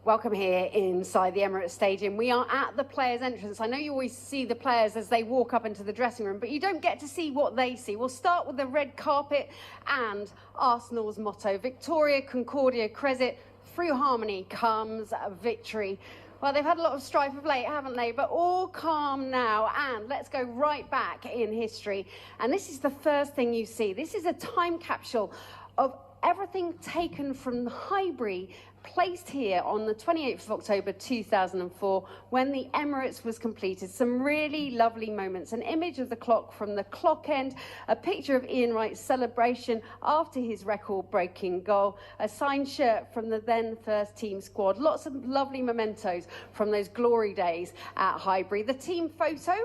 Welcome here inside the Emirates Stadium. We are at the players' entrance. I know you always see the players as they walk up into the dressing room, but you don't get to see what they see. We'll start with the red carpet and Arsenal's motto, Victoria Concordia Crescit, through harmony comes victory. Well, they've had a lot of strife of late, haven't they? But all calm now, and let's go right back in history. And this is the first thing you see. This is a time capsule of everything taken from Highbury, placed here on the 28th of October 2004 when the Emirates was completed. Some really lovely moments. An image of the clock from the clock end, a picture of Ian Wright's celebration after his record-breaking goal, a signed shirt from the then first team squad. Lots of lovely mementos from those glory days at Highbury. The team photo,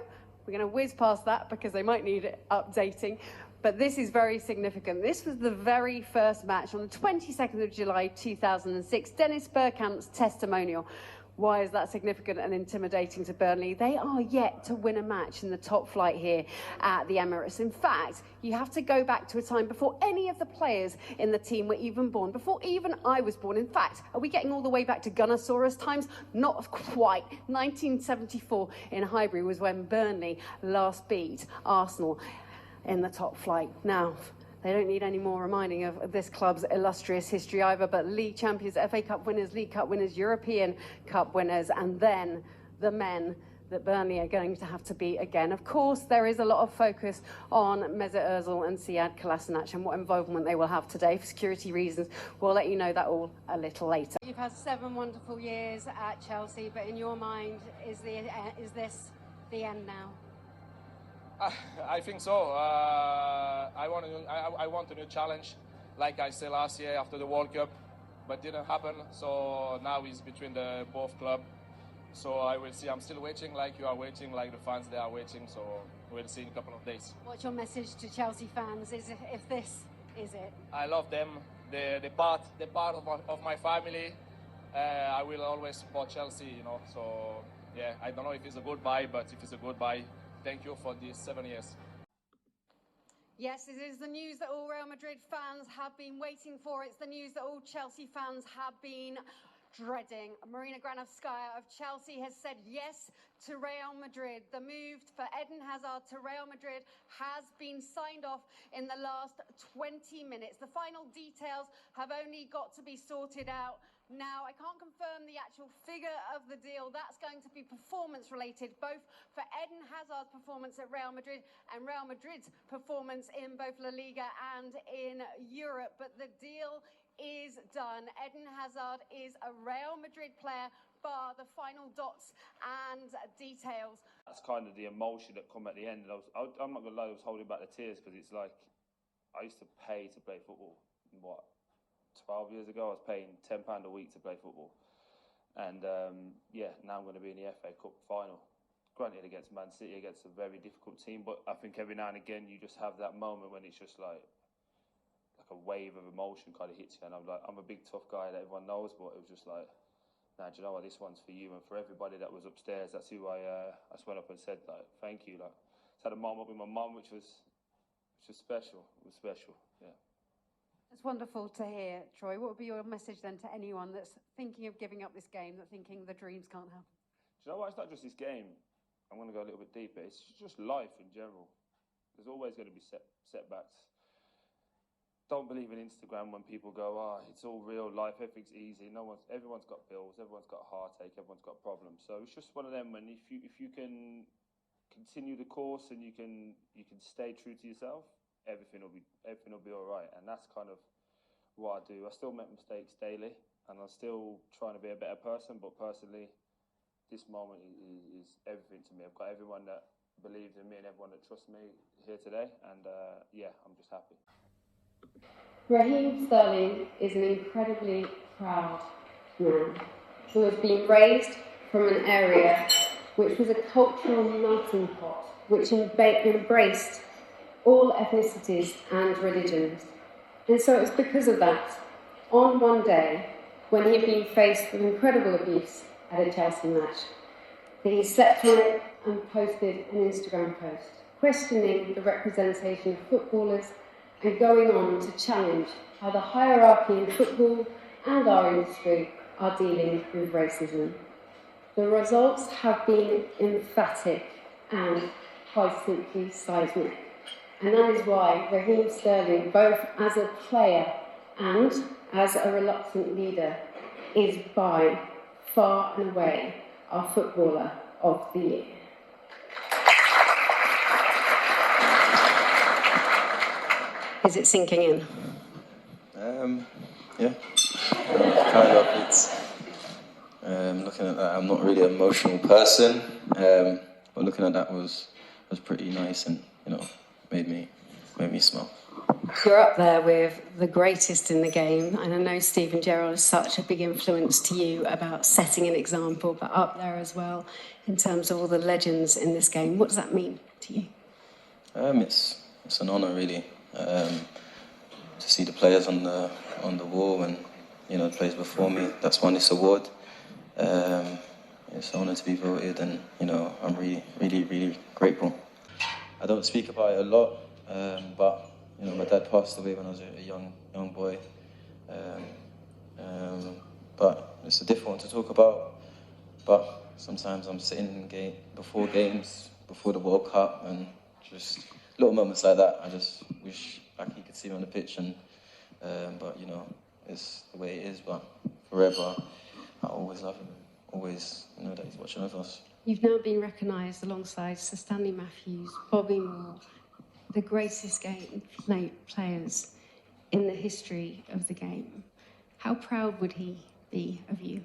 we're going to whiz past that because they might need it updating. But this is very significant. This was the very first match on the 22nd of July 2006. Dennis Bergkamp's testimonial. Why is that significant and intimidating to Burnley? They are yet to win a match in the top flight here at the Emirates. In fact, you have to go back to a time before any of the players in the team were even born, before even I was born. In fact, are we getting all the way back to Gunnosaurus times? Not quite. 1974 in Highbury was when Burnley last beat Arsenal in the top flight. Now, they don't need any more reminding of this club's illustrious history either, but league champions, FA Cup winners, League Cup winners, European Cup winners, and then the men that Burnley are going to have to beat again. Of course, there is a lot of focus on Mesut Ozil and Sead Kolasinac and what involvement they will have today. For security reasons, we'll let you know that all a little later. You've had 7 wonderful years at Chelsea, but in your mind, is this the end now? I think so. I want a new challenge, like I said last year after the World Cup, but didn't happen. So now it's between the both club. So I will see. I'm still waiting, like you are waiting, like the fans they are waiting. So we'll see in a couple of days. What's your message to Chelsea fans? If this is it? I love them. The part of my family. I will always support Chelsea. You know. So yeah, I don't know if it's a goodbye, but if it's a goodbye. Thank you for these 7 years. Yes, it is the news that all Real Madrid fans have been waiting for. It's the news that all Chelsea fans have been dreading. Marina Granovskaya of Chelsea has said yes to Real Madrid. The move for Eden Hazard to Real Madrid has been signed off in the last 20 minutes. The final details have only got to be sorted out now. I can't confirm the actual figure of the deal. That's going to be performance related, both for Eden Hazard's performance at Real Madrid and Real Madrid's performance in both La Liga and in Europe. But the deal is done. Eden Hazard is a Real Madrid player, bar the final dots and details. That's kind of the emotion that come at the end. I'm not going to lie, I was holding back the tears because it's like, I used to pay to play football. What? 12 years ago, I was paying £10 a week to play football. And yeah, now I'm going to be in the FA Cup final. Granted, against Man City, against a very difficult team, but I think every now and again you just have that moment when it's just like a wave of emotion kind of hits you. And I'm a big tough guy that everyone knows, but it was just like, nah, do you know what, this one's for you and for everybody that was upstairs. That's who I just went up and said, like, thank you. Like, I had a moment with my mum, which was special. It was special, yeah. It's wonderful to hear, Troy. What would be your message then to anyone that's thinking of giving up this game, that thinking the dreams can't happen? Do you know what? It's not just this game. I'm going to go a little bit deeper. It's just life in general. There's always going to be setbacks. Don't believe in Instagram when people go, it's all real life, everything's easy. Everyone's got bills, everyone's got heartache, everyone's got problems. So it's just one of them. And if you can continue the course and you can stay true to yourself, everything will be all right. And that's kind of what I do. I still make mistakes daily, and I'm still trying to be a better person. But personally, this moment is everything to me. I've got everyone that believes in me and everyone that trusts me here today, and yeah, I'm just happy. Raheem Sterling is an incredibly proud man who has been raised from an area which was a cultural melting pot, which embraced all ethnicities and religions. And so it was because of that, on one day, when he had been faced with incredible abuse at a Chelsea match, that he slept on it and posted an Instagram post, questioning the representation of footballers and going on to challenge how the hierarchy in football and our industry are dealing with racism. The results have been emphatic and positively seismic. And that is why Raheem Sterling, both as a player and as a reluctant leader, is by far and away our Footballer of the Year. Is it sinking in? Yeah, kind of. It's looking at that. I'm not really an emotional person, but looking at that was pretty nice, and made me smile. You're up there with the greatest in the game, and I know Steven Gerrard is such a big influence to you about setting an example, but up there as well in terms of all the legends in this game. What does that mean to you? It's an honour, really, to see the players on the wall, and the players before me that's won this award. It's an honour to be voted, and I'm really, really, really grateful. I don't speak about it a lot, but my dad passed away when I was a young boy. But it's a difficult one to talk about. But sometimes I'm sitting before games, before the World Cup, and just little moments like that. I just wish he could see me on the pitch, and but it's the way it is. But forever, I always love him. Always know that he's watching over us. You've now been recognised alongside Sir Stanley Matthews, Bobby Moore, the greatest game players in the history of the game. How proud would he be of you?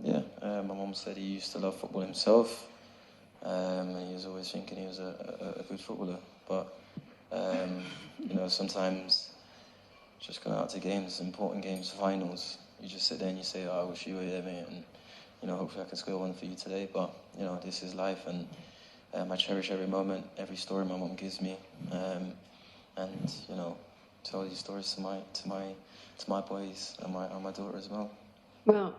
Yeah, my mum said he used to love football himself, and he was always thinking he was a good footballer. But sometimes just going out to games, important games, finals, you just sit there and you say, "Oh, I wish you were here, mate," and hopefully I can score one for you today. But this is life, and I cherish every moment, every story my mum gives me, and tell these stories to my boys and my daughter as well. Well,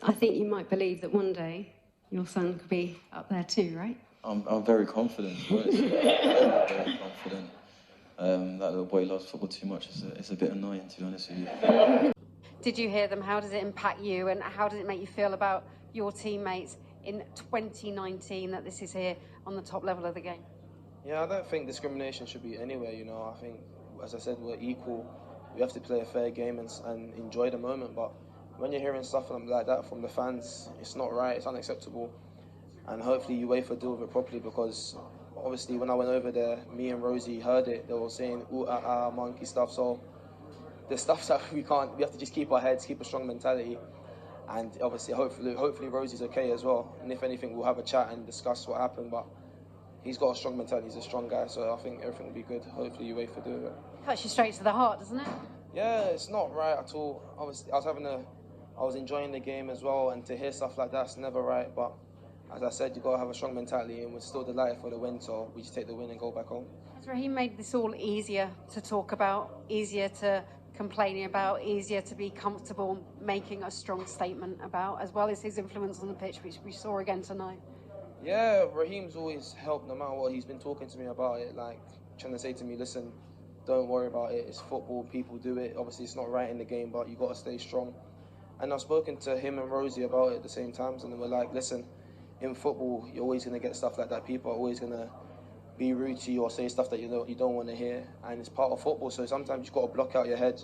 I think you might believe that one day your son could be up there too, right? I'm very confident, to be honest. Very confident. That little boy loves football too much. It's a bit annoying, to be honest with you. Did you hear them? How does it impact you, and how does it make you feel about your teammates in 2019 that this is here on the top level of the game? Yeah, I don't think discrimination should be anywhere, I think, as I said, we're equal. We have to play a fair game and enjoy the moment, but when you're hearing stuff like that from the fans, it's not right, it's unacceptable, and hopefully UEFA deal with it properly, because obviously when I went over there, me and Rosie heard it. They were saying ooh monkey stuff, so there's stuff that we have to just keep our heads, keep a strong mentality, and obviously hopefully Rosie's okay as well, and if anything we'll have a chat and discuss what happened, but he's got a strong mentality, he's a strong guy, so I think everything will be good. Hopefully UEFA do it. Cuts you straight to the heart, doesn't it? Yeah, it's not right at all. Obviously, I was enjoying the game as well, and to hear stuff like that's never right. But as I said, you've got to have a strong mentality, and we're still delighted for the win, so we just take the win and go back home. Has Raheem made this all easier to talk about, easier to complain about, easier to be comfortable making a strong statement about, as well as his influence on the pitch, which we saw again tonight? Yeah, Raheem's always helped, no matter what. He's been talking to me about it, like trying to say to me, listen, don't worry about it, it's football, people do it. Obviously it's not right in the game, but you got to stay strong. And I've spoken to him and Rosie about it at the same times, and we're like, listen, in football you're always going to get stuff like that. People are always going to be rude to you or say stuff that you don't want to hear, and it's part of football, so sometimes you've got to block out your head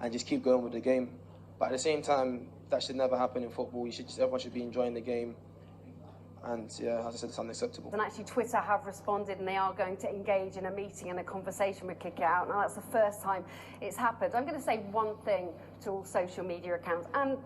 and just keep going with the game. But at the same time, that should never happen in football. Everyone should be enjoying the game. And yeah, as I said, it's unacceptable. And actually Twitter have responded, and they are going to engage in a meeting and a conversation with Kick It Out. Now that's the first time it's happened. I'm going to say one thing to all social media accounts, and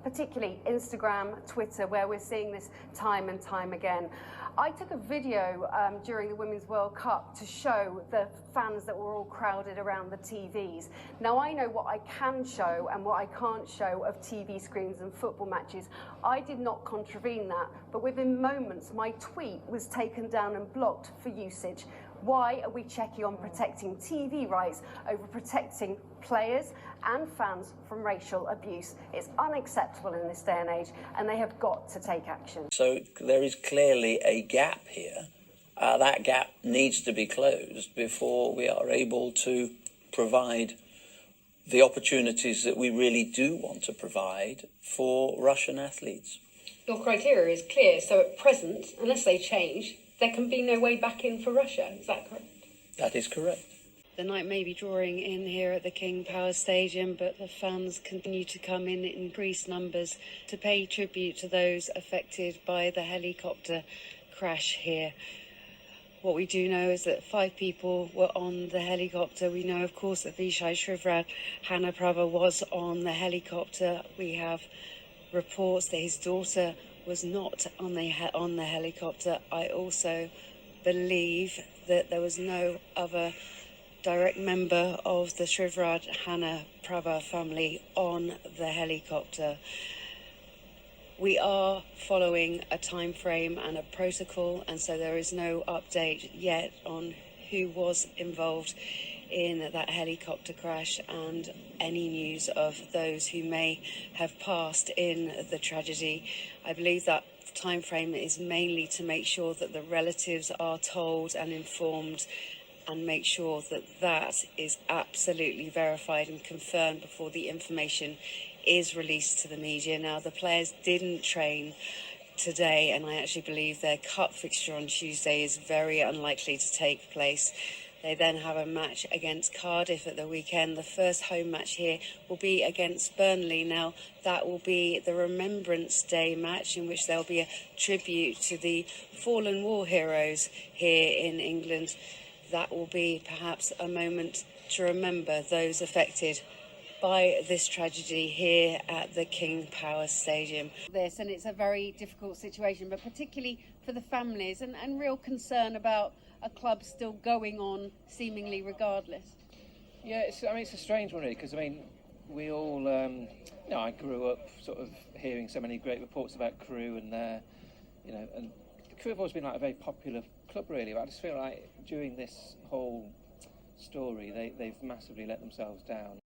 particularly Instagram, Twitter, where we're seeing this time and time again. I took a video during the Women's World Cup to show the fans that were all crowded around the TVs. Now, I know what I can show and what I can't show of TV screens and football matches. I did not contravene that, but within moments, my tweet was taken down and blocked for usage. Why are we checking on protecting TV rights over protecting players and fans from racial abuse? It's unacceptable in this day and age, and they have got to take action. So there is clearly a gap here. That gap needs to be closed before we are able to provide the opportunities that we really do want to provide for Russian athletes. Your criteria is clear, so at present, unless they change, there can be no way back in for Russia. Is that correct? That is correct. The night may be drawing in here at the King Power Stadium, but the fans continue to come in increased numbers to pay tribute to those affected by the helicopter crash here. What we do know is that 5 people were on the helicopter. We know, of course, that Vishai Shrivrat Hanaprabha was on the helicopter. We have reports that his daughter was not on the helicopter. I also believe that there was no other direct member of the Shrivrat Hanaprabha family on the helicopter. We are following a time frame and a protocol, and so there is no update yet on who was involved in that helicopter crash and any news of those who may have passed in the tragedy. I believe that time frame is mainly to make sure that the relatives are told and informed, and make sure that that is absolutely verified and confirmed before the information is released to the media. Now, the players didn't train today, and I actually believe their cup fixture on Tuesday is very unlikely to take place. They then have a match against Cardiff at the weekend. The first home match here will be against Burnley. Now, that will be the Remembrance Day match, in which there'll be a tribute to the fallen war heroes here in England. That will be perhaps a moment to remember those affected by this tragedy here at the King Power Stadium. And it's a very difficult situation, but particularly for the families, and real concern about a club still going on seemingly regardless. Yeah, it's a strange one, really, because we all, I grew up sort of hearing so many great reports about Crewe, and and Crewe have always been like a very popular club, really. But I just feel like during this whole story, they've massively let themselves down.